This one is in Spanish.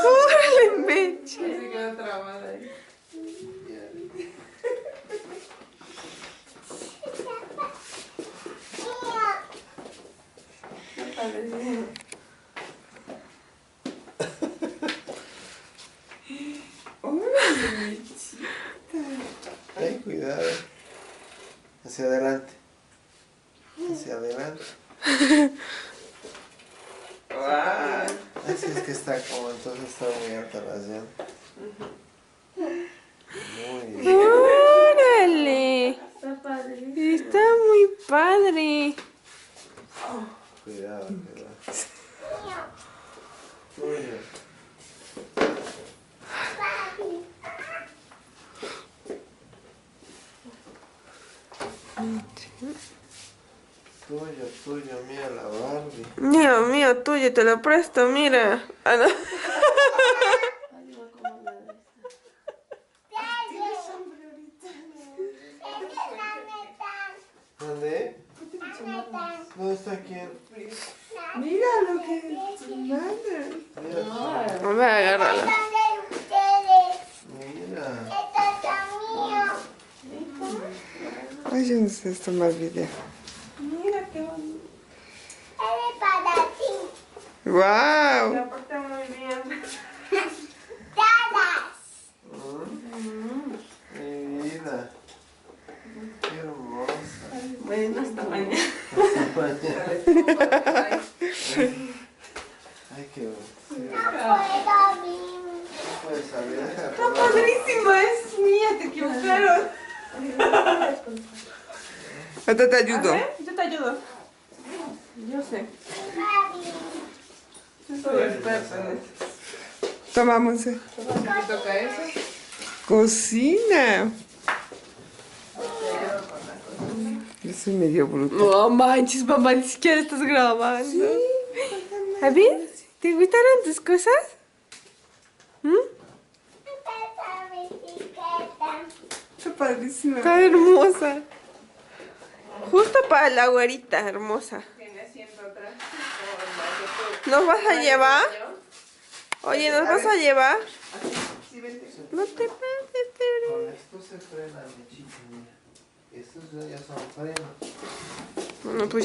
¡Órale, Meche! Se quedó trabada ahí. ¡Órale, Mechita! Ay, cuidado. Hacia adelante. Hacia adelante. ¡Wow! Así es que está como, entonces está muy alta la llanta. Muy bien. ¡Órale! Está padre. Está muy padre. Cuidado, cuidado. Muy bien. Tuyo, mira la Barbie. Mío, tuyo, te lo presto, mira. Ah, no. Ay, voy a comer la de esta. ¿Tienes hambre ahorita? ¿Dónde? ¿Dónde está quién? Mira lo que tu madre. Mira. A ver, agárrala. Mira. Ay, yo no sé tomar video. Mira qué bonito. Se ¡Wow! porta muy bien. Mi vida. Qué hermosa. Bueno, hasta mañana. Ay, qué bonito. No Está puedes salir. padrísima, es mía, te equivocaron. Ahorita te ayudo. A ver, yo te ayudo. Yo sé. Yo soy experta en esto. Toma, Monse. ¿Me toca eso? Cocina. Yo soy medio bruta. No manches, mamá, ni siquiera estás grabando. Sí. ¿A ver? ¿Te gustaron tus cosas? Está padrísima. Está hermosa. Justo para la güerita hermosa. Tiene asiento atrás. ¿Nos vas a llevar? Oye, ¿nos vas a llevar? Sí, vente. No te pases, Con esto se frena, mi chica, mira. Estos ya son frenos. Bueno, pues ya.